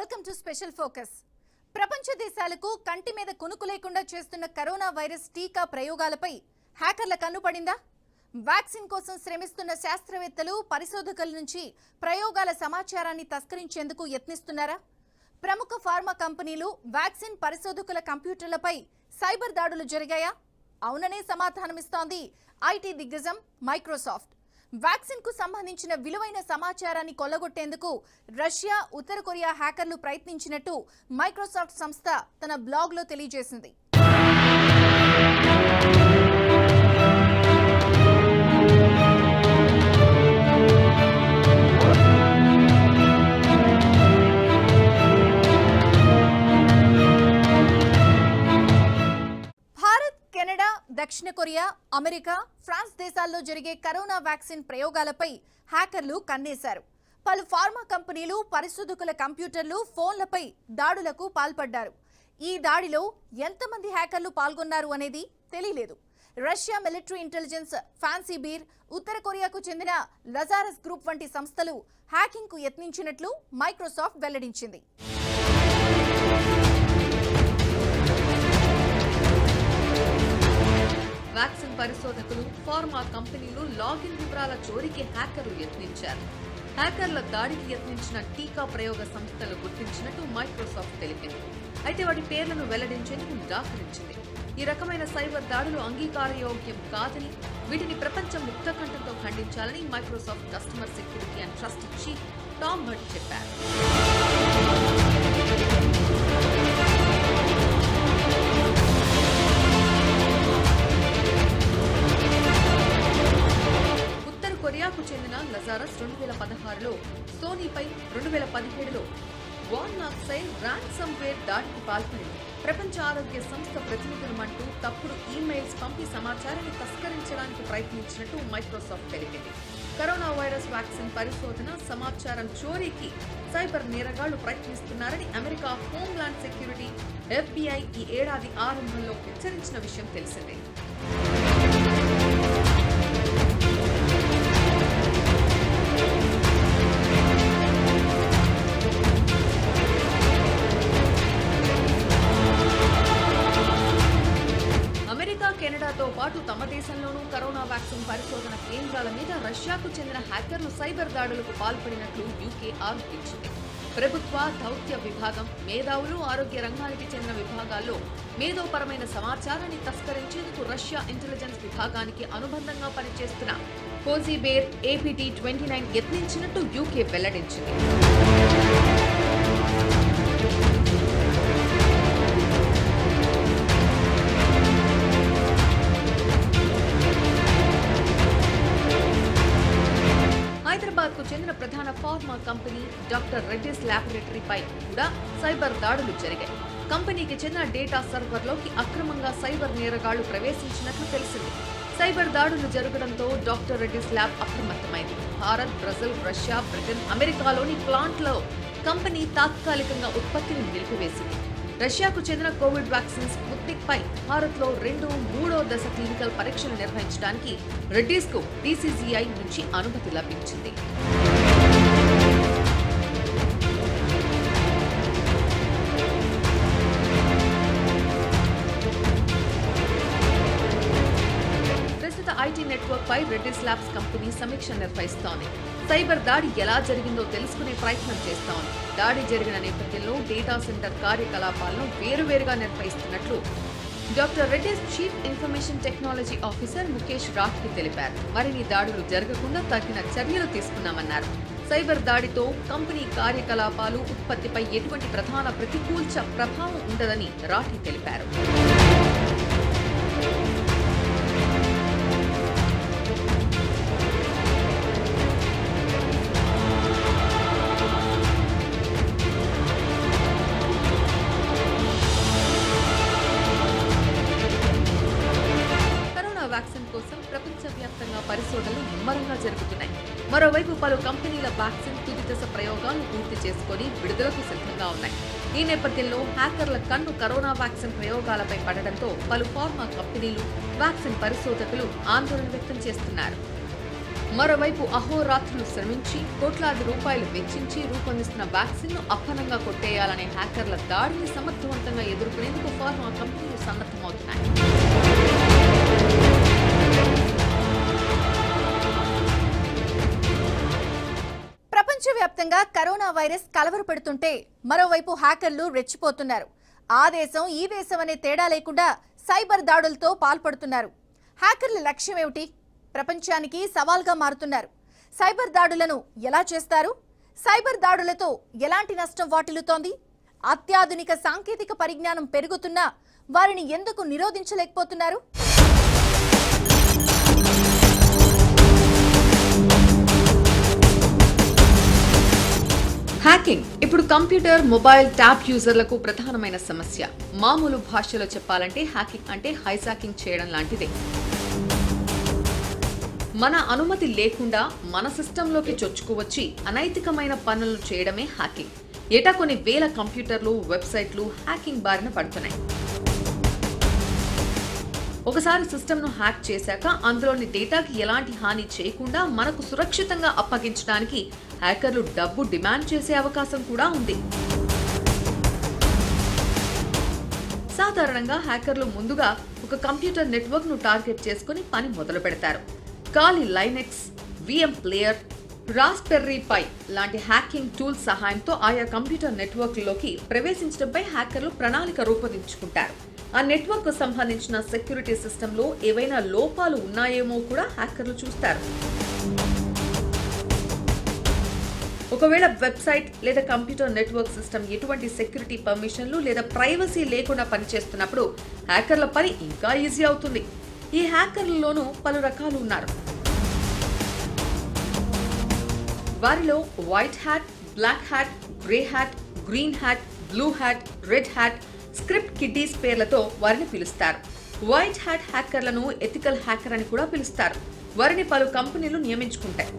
Welcome to special focus. ప్రపంచ దేశాలకు కంటి మీద కునుకు లేకుండా చేస్తున్న కరోనా వైరస్ టీకా ప్రయోగాలపై హ్యాకర్ల కన్నుపడిందా? వ్యాక్సిన్ కోసం శ్రమిస్తున్న శాస్త్రవేత్తలు, పరిశోధకుల నుంచి ప్రయోగాల సమాచారాన్ని తస్కరించేందుకు యత్నిస్తున్నారా? ప్రముఖ ఫార్మా కంపెనీలు, వ్యాక్సిన్ పరిశోధకుల కంప్యూటర్లపై సైబర్ దాడులు జరిగాయా? అవుననే సమాధానమిస్తోంది ఐటీ దిగ్గజం మైక్రోసాఫ్ట్. వ్యాక్సిన్ కు సంబంధించిన విలువైన సమాచారాన్ని కొల్లగొట్టేందుకు రష్యా, ఉత్తర కొరియా హ్యాకర్లు ప్రయత్నించినట్టు మైక్రోసాఫ్ట్ సంస్థ తన బ్లాగ్ లో తెలియజేసింది. దక్షిణ కొరియా, అమెరికా, ఫ్రాన్స్ దేశాల్లో జరిగే కరోనా వ్యాక్సిన్ ప్రయోగాలపై హ్యాకర్లు కన్నేశారు. పలు ఫార్మా కంపెనీలు, పరిశోధకుల కంప్యూటర్లు, ఫోన్లపై దాడులకు పాల్పడ్డారు. ఈ దాడిలో ఎంతమంది హ్యాకర్లు పాల్గొన్నారు అనేది తెలియలేదు. Russia military intelligence, fancy bear, ఉత్తర కొరియాకు చెందిన లజారస్ గ్రూప్ వంటి సంస్థలు హ్యాకింగ్ కు యత్నించినట్లు మైక్రోసాఫ్ట్ వెల్లడించింది. వ్యాక్సిన్ పరిశోధకులు, ఫార్మా కంపెనీలు లాగిన్ వివరాల చోరీకి హ్యాకర్లు యత్నించారు. హ్యాకర్ల దాడికి యత్నించిన టీకా ప్రయోగ సంస్థలు గుర్తించినట్టు మైక్రోసాఫ్ట్ తెలిపింది. అయితే వాటి పేర్లను వెల్లడించేందుకు నిరాకరించింది. ఈ రకమైన సైబర్ దాడులు అంగీకారయోగ్యం కాదని, వీటిని ప్రపంచం ముక్తకంఠంతో ఖండించాలని Microsoft customer security and trust chief Tom భట్ చెప్పారు. కొరియాకు చెందిన లజారస్ 2016లో, సోనీపై 2017లో వార్నాక్సైల్ రాన్సమ్వేర్ దాడికి పాల్పడింది. ప్రపంచ ఆరోగ్య సంస్థ ప్రతినిధులమంటూ తప్పుడు ఈమెయిల్స్ పంపి సమాచారాన్ని తస్కరించడానికి ప్రయత్నించినట్టు మైక్రోసాఫ్ట్ తెలిపింది. కరోనా వైరస్ వ్యాక్సిన్ పరిశోధన, సమాచారం చోరీకి సైబర్ నేరగాళ్లు ప్రయత్నిస్తున్నారని అమెరికా హోంల్యాండ్ సెక్యూరిటీ, FBI ఈ ఏడాది ఆరంభంలో హెచ్చరించిన విషయం తెలిసిందే. కెనడాతో పాటు తమ దేశంలోనూ కరోనా వ్యాక్సిన్ పరిశోధన కేంద్రాల మీద రష్యాకు చెందిన హ్యాకర్లు సైబర్ దాడులకు పాల్పడినట్లు UK ఆరోపించింది. ప్రభుత్వ, దౌత్య విభాగం, మేధావులు, ఆరోగ్య రంగానికి చెందిన విభాగాల్లో మేధోపరమైన సమాచారాన్ని తస్కరించేందుకు రష్యా ఇంటెలిజెన్స్ విభాగానికి అనుబంధంగా పనిచేస్తున్న కోజీబేర్ APT29 యత్నించినట్టు UK వెల్లడించింది. హైదరాబాద్కు చెందిన ప్రధాన ఫార్మా కంపెనీ డాక్టర్ రెడ్డిస్ ల్యాబొరేటరీపై కూడా సైబర్ దాడులు జరిగాయి. కంపెనీకి చెందిన డేటా సర్వర్లోకి అక్రమంగా సైబర్ నేరగాళ్లు ప్రవేశించినట్లు తెలిసింది. సైబర్ దాడులు జరగడంతో డాక్టర్ రెడ్డిస్ ల్యాబ్ అప్రమత్తమైంది. భారత్, బ్రెజిల్, రష్యా, బ్రిటన్, అమెరికాలోని ప్లాంట్లో కంపెనీ తాత్కాలికంగా ఉత్పత్తిని నిలిపివేసింది. రష్యాకు చెందిన కోవిడ్ వ్యాక్సిన్ స్పుత్నిక్ పై భారత్లో 2, 3వ దశ క్లినికల్ పరీక్షలు నిర్వహించడానికి రెడ్డీస్కు DCGI నుంచి అనుమతి లభించింది. ఐటీ నెట్వర్క్ పై రెడ్డిస్ ల్యాబ్స్ కంపెనీ సమీక్ష నిర్వహిస్తోంది. సైబర్ దాడి ఎలా జరిగిందో తెలుసుకునే ప్రయత్నం చేస్తోంది. దాడి జరిగిన నేపథ్యంలో డేటా సెంటర్ కార్యకలాపాలను వేరువేరుగా నిర్వహిస్తున్నట్లు doctor Reddy's chief information technology officer Mukesh Rathi తెలిపారు. మరిన్ని దాడులు జరగకుండా తగిన చర్యలు తీసుకున్నామన్నారు. సైబర్ దాడితో కంపెనీ కార్యకలాపాలు, ఉత్పత్తిపై ఎటువంటి ప్రధాన ప్రతికూల ప్రభావం ఉండదని రాఠీ తెలిపారు. వ్యాక్సిన్ కోసం ప్రపంచవ్యాప్తంగా పరిశోధనలు ముమ్మరంగా జరుగుతున్నాయి. మరోవైపు పలు కంపెనీల వ్యాక్సిన్ తుది దశ ప్రయోగాలను పూర్తి చేసుకుని విడుదలకు సిద్ధంగా ఉన్నాయి. ఈ నేపథ్యంలో హ్యాకర్ల కన్ను కరోనా వ్యాక్సిన్ ప్రయోగాలపై పడడంతో పలు ఫార్మా కంపెనీలు, వ్యాక్సిన్ పరిశోధకులు ఆందోళన వ్యక్తం చేస్తున్నారు. మరోవైపు అహోరాత్రులు శ్రమించి కోట్లాది రూపాయలు వెచ్చించి రూపొందిస్తున్న వ్యాక్సిన్ ను అప్పనంగా కొట్టేయాలనే హ్యాకర్ల దాడిని సమర్థవంతంగా ఎదుర్కొనేందుకు ఫార్మా కంపెనీలు సన్నద్ధమవుతున్నాయి. ప్రపంచవ్యాప్తంగా కరోనా వైరస్ కలవరపెడుతుంటే మరోవైపు హ్యాకర్లు రెచ్చిపోతున్నారు. ఆ దేశం ఈ దేశం అనే తేడా లేకుండా సైబర్ దాడులతో పాల్పడుతున్నారు. హ్యాకర్ల లక్ష్యం ఏమిటి? ప్రపంచానికి సవాల్గా మారుతున్నారు. సైబర్ దాడులను ఎలా చేస్తారు? సైబర్ దాడులతో ఎలాంటి నష్టం వాటిల్లుతోంది? అత్యాధునిక సాంకేతిక పరిజ్ఞానం పెరుగుతున్నా వారిని ఎందుకు నిరోధించలేకపోతున్నారు? హ్యాకింగ్ ఇప్పుడు కంప్యూటర్, మొబైల్, ట్యాబ్ యూజర్లకు ప్రధానమైన సమస్య. మామూలు భాషలో చెప్పాలంటే హ్యాకింగ్ అంటే హైజాకింగ్ చేయడం లాంటిదే. మన అనుమతి లేకుండా మన సిస్టంలోకి చొచ్చుకువచ్చి అనైతికమైన పనులను చేయడమే హ్యాకింగ్. ఏటా కొన్ని వేల కంప్యూటర్లు, వెబ్సైట్లు హ్యాకింగ్ బారిన పడుతున్నాయి. ఒకసారి సిస్టమ్ను హ్యాక్ చేశాక అందులోని డేటాకి ఎలాంటి హాని చేయకుండా మనకు సురక్షితంగా అప్పగించడానికి హ్యాకర్లు డబ్బు డిమాండ్ చేసే అవకాశం కూడా ఉంది. సాధారణంగా హ్యాకర్లు ముందుగా ఒక కంప్యూటర్ నెట్వర్క్ ను టార్గెట్ చేసుకుని పని మొదలు పెడతారు. కాలి లైనెక్స్, విఎం ప్లేయర్, రాస్పెర్రీ పై లాంటి హ్యాకింగ్ టూల్స్ సహాయంతో ఆయా కంప్యూటర్ నెట్వర్క్లోకి ప్రవేశించడంపై హ్యాకర్లు ప్రణాళిక రూపొందించుకుంటారు. ఆ నెట్వర్క్ కు సంబంధించిన సెక్యూరిటీ సిస్టంలో ఏవైనా లోపాలు ఉన్నాయేమో కూడా హ్యాకర్లు చూస్తారు. ఒకవేళ వెబ్సైట్ లేదా కంప్యూటర్ నెట్వర్క్ సిస్టమ్ ఎటువంటి సెక్యూరిటీ పర్మిషన్లు లేదా ప్రైవసీ లేకుండా పనిచేస్తున్నప్పుడు హ్యాకర్ల పని ఇంకా ఈజీ అవుతుంది. ఈ హ్యాకర్లలోనూ పలు రకాలు ఉన్నారు. వారిలో white hat, black hat, grey hat, green hat, blue hat, red hat, script kiddies పేర్లతో వారిని పిలుస్తారు. వైట్ హ్యాట్ హ్యాకర్లను ఎథికల్ హ్యాకర్ అని కూడా పిలుస్తారు. వారిని పలు కంపెనీలు నియమించుకుంటాయి.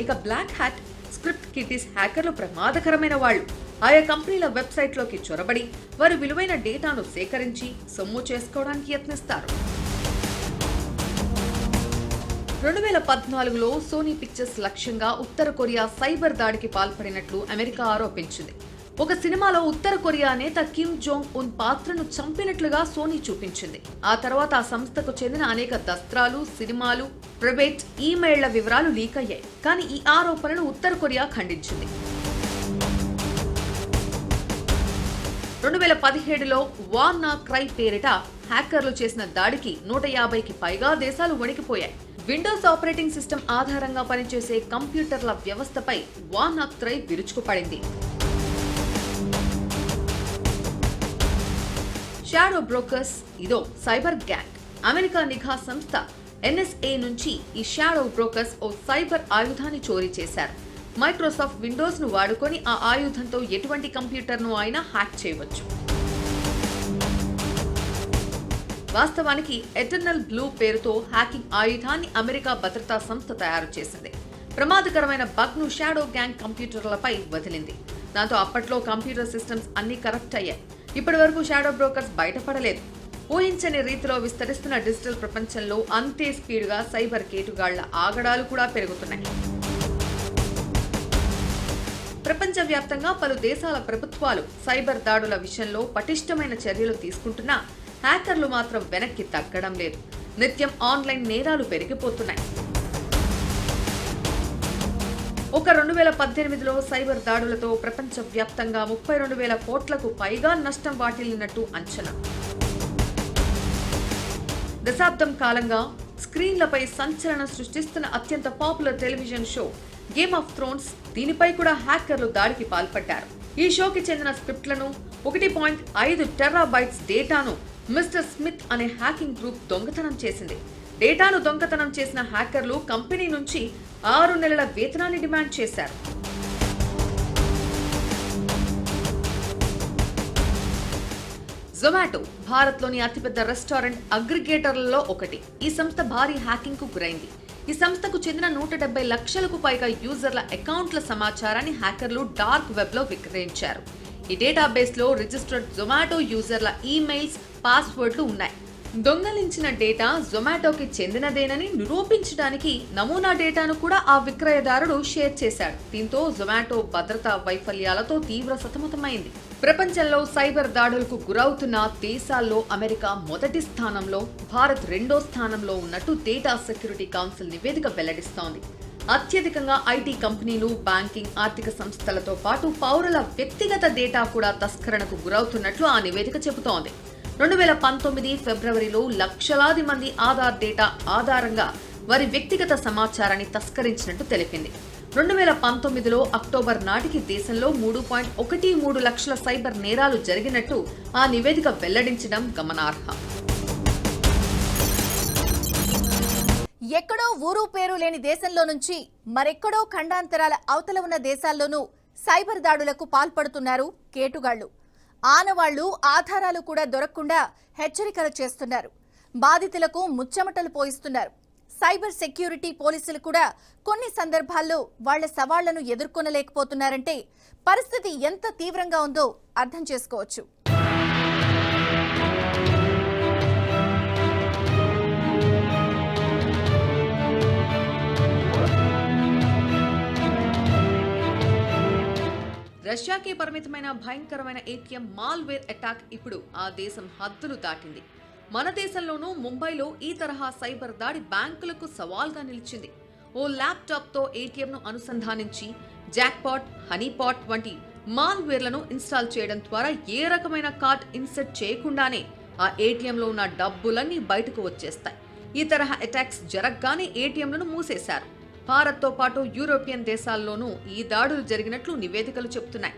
ఇక బ్లాక్ హ్యాట్, స్క్రిప్ట్ కిడ్డీస్ హ్యాకర్లు ప్రమాదకరమైన వాళ్ళు. ఆయా కంపెనీల వెబ్సైట్లోకి చొరబడి వారి విలువైన డేటాను సేకరించి సొమ్ము చేసుకోవడానికి యత్నిస్తారు. 2014లో సోనీ పిక్చర్స్ లక్ష్యంగా ఉత్తర కొరియా సైబర్ దాడికి పాల్పడినట్లు అమెరికా ఆరోపించింది. ఒక సినిమాలో ఉత్తర కొరియా నేత కిమ్ జోంగ్ ఉన్ పాత్రను చంపినట్లుగా సోనీ చూపించింది. ఆ తర్వాత ఆ సంస్థకు చెందిన అనేక దస్త్రాలు, సినిమాలు, ప్రైవేట్ ఈమెయిళ్ల వివరాలు లీక్ అయ్యాయి. కానీ ఈ ఆరోపణను ఉత్తర కొరియా ఖండించింది. 2017లో వాన్నా క్రై పేరిట హ్యాకర్లు చేసిన దాడికి 150కి పైగా దేశాలు వణికిపోయాయి. విండోస్ ఆపరేటింగ్ సిస్టమ్ ఆధారంగా పనిచేసే కంప్యూటర్ల వ్యవస్థపై వాన్నా క్రై విరుచుకుపడింది. షాడో బ్రోకర్స్ ఇదో సైబర్ గ్యాంగ్. అమెరికా నిఘా సంస్థ NSA నుంచి ఈ షాడో బ్రోకర్స్ ఓ సైబర్ ఆయుధాన్ని చోరీ చేశారు. మైక్రోసాఫ్ట్ విండోస్ ను వాడుకొని ఆ ఆయుధంతో ఎటువంటి కంప్యూటర్ను అయినా హ్యాక్ చేయవచ్చు. వాస్తవానికి ఎటర్నల్ బ్లూ పేరుతో హ్యాకింగ్ ఆయుధాన్ని అమెరికా భద్రతా సంస్థ తయారు చేసింది. ప్రమాదకరమైన బగ్ ను షాడో గ్యాంగ్ కంప్యూటర్లపై వదిలింది. దాంతో అప్పట్లో కంప్యూటర్ సిస్టమ్స్ అన్ని కరప్ట్ అయ్యాయి. ఇప్పటి వరకు షాడో బ్రోకర్స్ బయటపడలేదు. ఊహించని రీతిలో విస్తరిస్తున్న డిజిటల్ ప్రపంచంలో అంతే స్పీడ్గా సైబర్ కేటుగాళ్ల ఆగడాలు కూడా పెరుగుతున్నాయి. ప్రపంచవ్యాప్తంగా పలు దేశాల ప్రభుత్వాలు సైబర్ దాడుల విషయంలో పటిష్టమైన చర్యలు తీసుకుంటున్నా హ్యాకర్లు మాత్రం వెనక్కి తగ్గడం లేదు. నిత్యం ఆన్లైన్ నేరాలు పెరిగిపోతున్నాయి. ఒక 2018లో సైబర్ దాడులతో ప్రపంచవ్యాప్తంగా 32,000 కోట్లకు పైగా నష్టం వాటిల్లినట్టు అంచనా. దశాబ్దం కాలంగా స్క్రీన్లపై సంచలనం సృష్టిస్తున్న అత్యంత popular television show game of Thrones, దీనిపై కూడా హ్యాకర్లు దాడికి పాల్పడ్డారు. ఈ షోకి చెందిన స్క్రిప్ట్లను, 1.5 టెరాబైట్స్ డేటాను మిస్టర్ స్మిత్ అనే హ్యాకింగ్ గ్రూప్ దొంగతనం చేసింది. డేటాను దొంగతనం చేసిన హ్యాకర్లు కంపెనీ నుంచి 6 నెలల వేతనాన్ని డిమాండ్ చేశారు. జొమాటో భారత్లోని అతిపెద్ద రెస్టారెంట్ అగ్రిగేటర్లలో ఒకటి. ఈ సంస్థ భారీ హ్యాకింగ్ కు గురైంది. ఈ సంస్థకు చెందిన 170 లక్షలకు పైగా యూజర్ల అకౌంట్ల సమాచారాన్ని హ్యాకర్లు డార్క్ వెబ్ లో విక్రయించారు. ఈ డేటాబేస్ లో రిజిస్టర్డ్ జొమాటో యూజర్ల ఈమెయిల్స్, పాస్వర్డ్లు ఉన్నాయి. దొంగలించిన డేటా జొమాటోకి చెందినదేనని నిరూపించడానికి నమూనా డేటాను కూడా ఆ విక్రయదారుడు షేర్ చేశాడు. దీంతో జొమాటో భద్రతా వైఫల్యాలతో తీవ్ర సతమతమైంది. ప్రపంచంలో సైబర్ దాడులకు గురవుతున్న దేశాల్లో అమెరికా మొదటి స్థానంలో, భారత్ రెండో స్థానంలో ఉన్నట్టు డేటా సెక్యూరిటీ కౌన్సిల్ నివేదిక వెల్లడిస్తోంది. అత్యధికంగా ఐటీ కంపెనీలు, బ్యాంకింగ్, ఆర్థిక సంస్థలతో పాటు పౌరుల వ్యక్తిగత డేటా కూడా తస్కరణకు గురవుతున్నట్లు ఆ నివేదిక చెబుతోంది. 2019 ఫిబ్రవరిలో లక్షలాది మంది ఆధార్ డేటా ఆధారంగా వారి వ్యక్తిగత సమాచారాన్ని తస్కరించినట్టు తెలిపింది. 2019లో అక్టోబర్ నాటికి దేశంలో 3.13 లక్షల సైబర్ నేరాలు జరిగినట్టు ఆ నివేదిక వెల్లడించడం గమనార్హం. ఎక్కడో ఊరు పేరు లేని దేశంలో నుంచి మరెక్కడో ఖండాంతరాల అవతల ఉన్న దేశాల్లోనూ సైబర్ దాడులకు పాల్పడుతున్నారు కేటుగాళ్లు. ఆనవాళ్లు, ఆధారాలు కూడా దొరకకుండా హెచ్చరికలు చేస్తున్నారు. బాధితులకు ముచ్చెమటలు పోయిస్తున్నారు. సైబర్ సెక్యూరిటీ పోలీసులు కూడా కొన్ని సందర్భాల్లో వాళ్ల సవాళ్లను ఎదుర్కొనలేకపోతున్నారంటే పరిస్థితి ఎంత తీవ్రంగా ఉందో అర్థం చేసుకోవచ్చు. రష్యాకే పరిమితమైన భయంకరమైన ఏటీఎం మాల్వేర్ అటాక్ ఇప్పుడు ఆ దేశం హద్దులు దాటింది. మన దేశంలోనూ ముంబైలో ఈ తరహా సైబర్ దాడి బ్యాంకులకు సవాల్గా నిలిచింది. ఓ ల్యాప్టాప్తో ఏటీఎంను అనుసంధానించి జాక్పాట్, హనీపాట్ వంటి మాల్వేర్లను ఇన్స్టాల్ చేయడం ద్వారా ఏ రకమైన కార్డ్ ఇన్సర్ట్ చేయకుండానే ఆ ఏటీఎంలో ఉన్న డబ్బులన్నీ బయటకు వచ్చేస్తాయి. ఈ తరహా అటాక్స్ జరగగానే ఏటీఎంలను మూసేశారు. భారత్తో పాటు యూరోపియన్ దేశాల్లోనూ ఈ దాడులు జరిగినట్లు నివేదికలు చెబుతున్నాయి.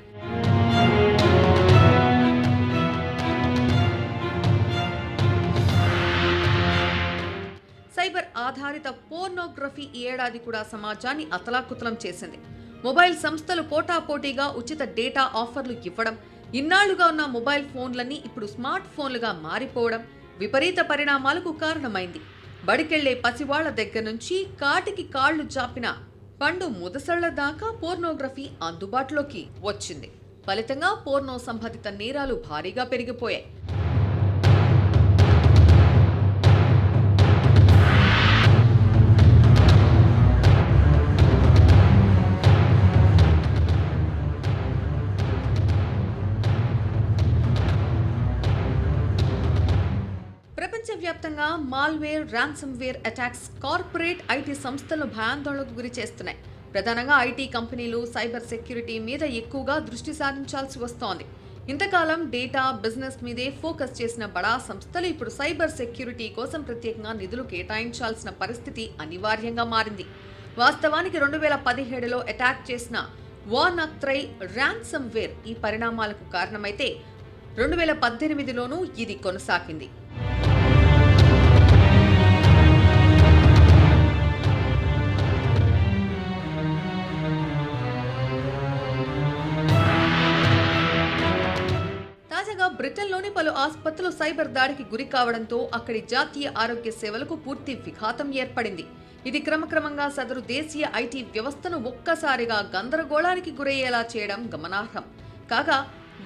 సైబర్ ఆధారిత పోర్నోగ్రఫీ ఈ ఏడాది కూడా సమాజాన్ని అతలాకుతలం చేసింది. మొబైల్ సంస్థలు పోటాపోటీగా ఉచిత డేటా ఆఫర్లు ఇవ్వడం, ఇన్నాళ్లుగా ఉన్న మొబైల్ ఫోన్లన్నీ ఇప్పుడు స్మార్ట్ ఫోన్లుగా మారిపోవడం విపరీత పరిణామాలకు కారణమైంది. బడికెళ్లే పసివాళ్ల దగ్గర నుంచి కాటికి కాళ్లు చాపిన పండు ముదసళ్ల దాకా పోర్నోగ్రఫీ అందుబాటులోకి వచ్చింది. ఫలితంగా పోర్నో సంబంధిత నేరాలు భారీగా పెరిగిపోయాయి. ప్రపంచవ్యాప్తంగా malware, ransomware attacks corporate IT సంస్థలను భయాందోళనకు గురి చేస్తున్నాయి. ప్రధానంగా ఐటీ కంపెనీలు సైబర్ సెక్యూరిటీ మీద ఎక్కువగా దృష్టి సారించాల్సి వస్తోంది. ఇంతకాలం డేటా, బిజినెస్ మీదే ఫోకస్ చేసిన బడా సంస్థలు ఇప్పుడు సైబర్ సెక్యూరిటీ కోసం ప్రత్యేకంగా నిధులు కేటాయించాల్సిన పరిస్థితి అనివార్యంగా మారింది. వాస్తవానికి 2017లో అటాక్ చేసిన వానాక్రై ర్యాన్సమ్వేర్ ఈ పరిణామాలకు కారణమైతే 2018లోనూ ఇది కొనసాగింది. బ్రిటన్లోని పలు ఆసుపత్రులు సైబర్ దాడికి గురి కావడంతో అక్కడి జాతీయ ఆరోగ్య సేవలకు పూర్తి విఘాతం ఏర్పడింది. ఇది క్రమక్రమంగా సదరు దేశీయ ఐటీ వ్యవస్థను ఒక్కసారిగా గందరగోళానికి గురయ్యేలా చేయడం గమనార్హం. కాగా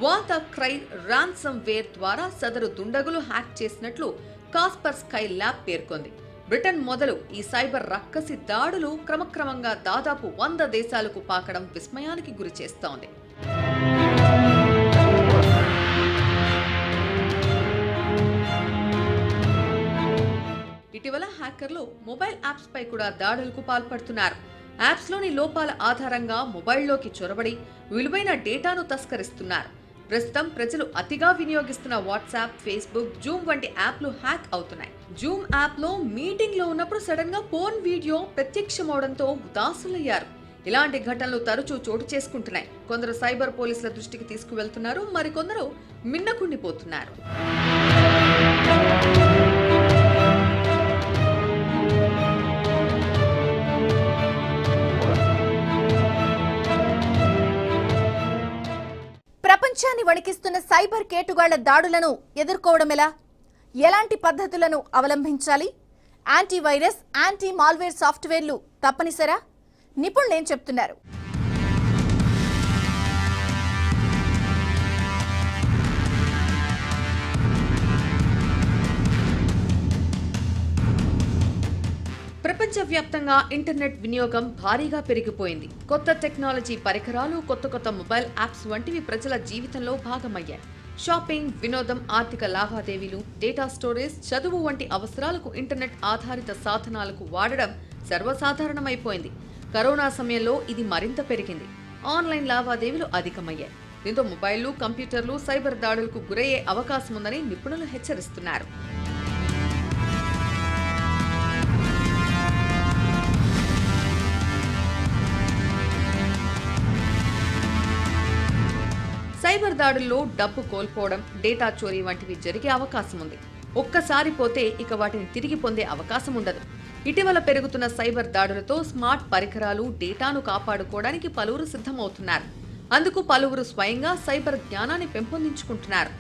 వానాక్రై ర్యాన్సమ్వేర్ ద్వారా సదరు దుండగులు హ్యాక్ చేసినట్లు కాస్పర్ స్కై ల్యాబ్ పేర్కొంది. బ్రిటన్ మొదలు ఈ సైబర్ రక్కసి దాడులు క్రమక్రమంగా దాదాపు 100 దేశాలకు పాకడం విస్మయానికి గురి చేస్తోంది. ఇటీవల హ్యాకర్లు మొబైల్ యాప్స్ పై కూడా దాడులకు పాల్పడుతున్నారు. యాప్స్ లోని లోపాల ఆధారంగా మొబైల్లోకి చొరబడి విలువైన డేటాను తస్కరిస్తున్నారు. ప్రస్తుతం ప్రజలు అతిగా వినియోగిస్తున్న వాట్సాప్, ఫేస్బుక్, జూమ్ వంటి యాప్లు హ్యాక్ అవుతున్నాయి. జూమ్ యాప్ లో మీటింగ్ లో ఉన్నప్పుడు సడన్ గా పోర్న్ వీడియో ప్రత్యక్షమవడంతో ఉదాసులయ్యారు. ఇలాంటి ఘటనలు తరచూ చోటు చేసుకుంటున్నాయి. కొందరు సైబర్ పోలీసుల దృష్టికి తీసుకువెళ్తున్నారు, మరికొందరు మిన్నకుండిపోతున్నారు. ప్రపంచాన్ని వణికిస్తున్న సైబర్ కేటుగాళ్ల దాడులను ఎదుర్కోవడం ఎలా? ఎలాంటి పద్ధతులను అవలంబించాలి? యాంటీవైరస్, యాంటీ మాల్వేర్ సాఫ్ట్వేర్లు తప్పనిసరా? నిపుణులు ఏం చెప్తున్నారు? ప్రపంచవ్యాప్తంగా ఇంటర్నెట్ వినియోగం భారీగా పెరిగిపోయింది. కొత్త టెక్నాలజీ పరికరాలు, కొత్త మొబైల్ యాప్స్ వంటివి ప్రజల జీవితంలో భాగమయ్యాయి. షాపింగ్, వినోదం, ఆర్థిక లావాదేవీలు, డేటా స్టోరేజ్, చదువు వంటి అవసరాలకు ఇంటర్నెట్ ఆధారిత సాధనాలకు వాడడం సర్వసాధారణమైపోయింది. కరోనా సమయంలో ఇది మరింత పెరిగింది. ఆన్లైన్ లావాదేవీలు అధికమయ్యాయి. దీంతో మొబైళ్లు, కంప్యూటర్లు సైబర్ దాడులకు గురయ్యే అవకాశం ఉందని నిపుణులు హెచ్చరిస్తున్నారు. సైబర్ దాడుల్లో డబ్బు కోల్పోవడం, డేటా చోరీ వంటివి జరిగే అవకాశం ఉంది. ఒక్కసారి పోతే ఇక వాటిని తిరిగి పొందే అవకాశం ఉండదు. ఇటీవల పెరుగుతున్న సైబర్ దాడులతో స్మార్ట్ పరికరాలు, డేటాను కాపాడుకోవడానికి పలువురు సిద్ధమవుతున్నారు. అందుకు పలువురు స్వయంగా సైబర్ జ్ఞానాన్ని పెంపొందించుకుంటున్నారు.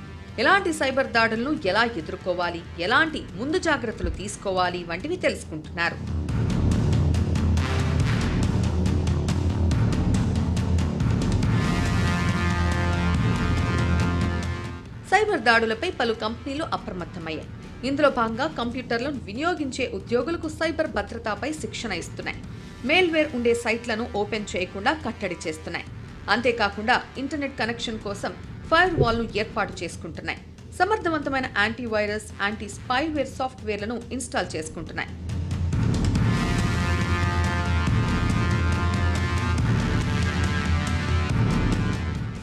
ఎలాంటి సైబర్ దాడులను ఎలా ఎదుర్కోవాలి, ఎలాంటి ముందు జాగ్రత్తలు తీసుకోవాలి వంటివి తెలుసుకుంటున్నారు. సైబర్ దాడులపై పలు కంపెనీలు అప్రమత్తమయ్యాయి. ఇందులో భాగంగా కంప్యూటర్లను వినియోగించే ఉద్యోగులకు సైబర్ భద్రతపై శిక్షణ ఇస్తున్నాయి. మెయిల్వేర్ ఉండే సైట్లను ఓపెన్ చేయకుండా కట్టడి చేస్తున్నాయి. అంతేకాకుండా ఇంటర్నెట్ కనెక్షన్ కోసం ఫైర్ వాల్ను ఏర్పాటు చేసుకుంటున్నాయి. సమర్థవంతమైన యాంటీవైరస్, యాంటీ స్పైవేర్ సాఫ్ట్వేర్లను ఇన్స్టాల్ చేసుకుంటున్నాయి.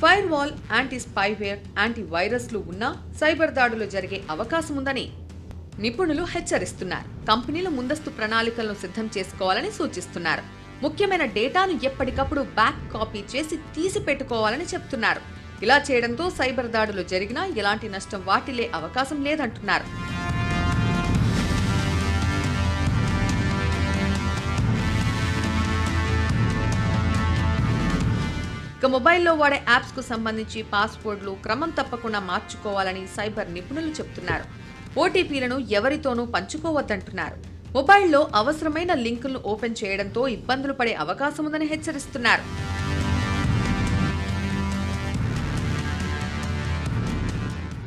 Fire wall, anti spyware, anti వైరస్లు ఉన్నా సైబర్ దాడులు జరిగే అవకాశం ఉందని నిపుణులు హెచ్చరిస్తున్నారు. కంపెనీలు ముందస్తు ప్రణాళికలను సిద్ధం చేసుకోవాలని సూచిస్తున్నారు. ముఖ్యమైన డేటాను ఎప్పటికప్పుడు బ్యాక్ కాపీ చేసి తీసి పెట్టుకోవాలని చెప్తున్నారు. ఇలా చేయడంతో సైబర్ దాడులు జరిగినా ఎలాంటి నష్టం వాటిల్లే అవకాశం లేదంటున్నారు. ఇక మొబైల్లో వాడే యాప్స్ కు సంబంధించి పాస్వర్డ్లు క్రమం తప్పకుండా మార్చుకోవాలని సైబర్ నిపుణులు చెబుతున్నారు. ఓటీపీలను ఎవరితోనూ పంచుకోవద్దంటున్నారు. మొబైల్లో అవసరమైన లింకులను ఓపెన్ చేయడంతో ఇబ్బందులు పడే అవకాశం ఉందని హెచ్చరిస్తున్నారు.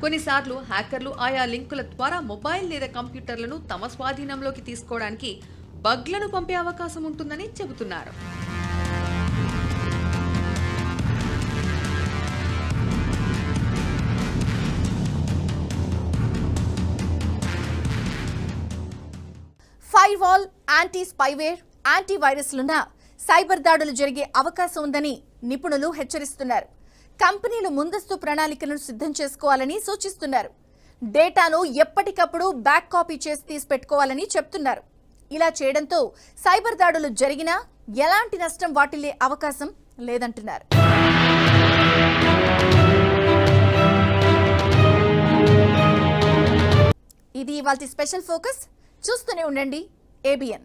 కొన్నిసార్లు హ్యాకర్లు ఆయా లింకుల ద్వారా మొబైల్ లేదా కంప్యూటర్లను తమ స్వాధీనంలోకి తీసుకోవడానికి బగ్లను పంపే అవకాశం ఉంటుందని చెబుతున్నారు. Firewall, anti spyware, anti వైరస్లున్న సైబర్ దాడులు జరిగే అవకాశం ఉందని నిపుణులు హెచ్చరిస్తున్నారు. కంపెనీలు ముందస్తు ప్రణాళికలను సిద్ధం చేసుకోవాలని సూచిస్తున్నారు. డేటాను ఎప్పటికప్పుడు బ్యాక్ కాపీ చేసి తీసి పెట్టుకోవాలని చెప్తున్నారు. ఇలా చేయడంతో సైబర్ దాడులు జరిగినా ఎలాంటి నష్టం వాటిల్లే అవకాశం లేదంటున్నారు. ఇది ఇవాల్టి స్పెషల్ ఫోకస్. చూస్తూనే ఉండండి ABN.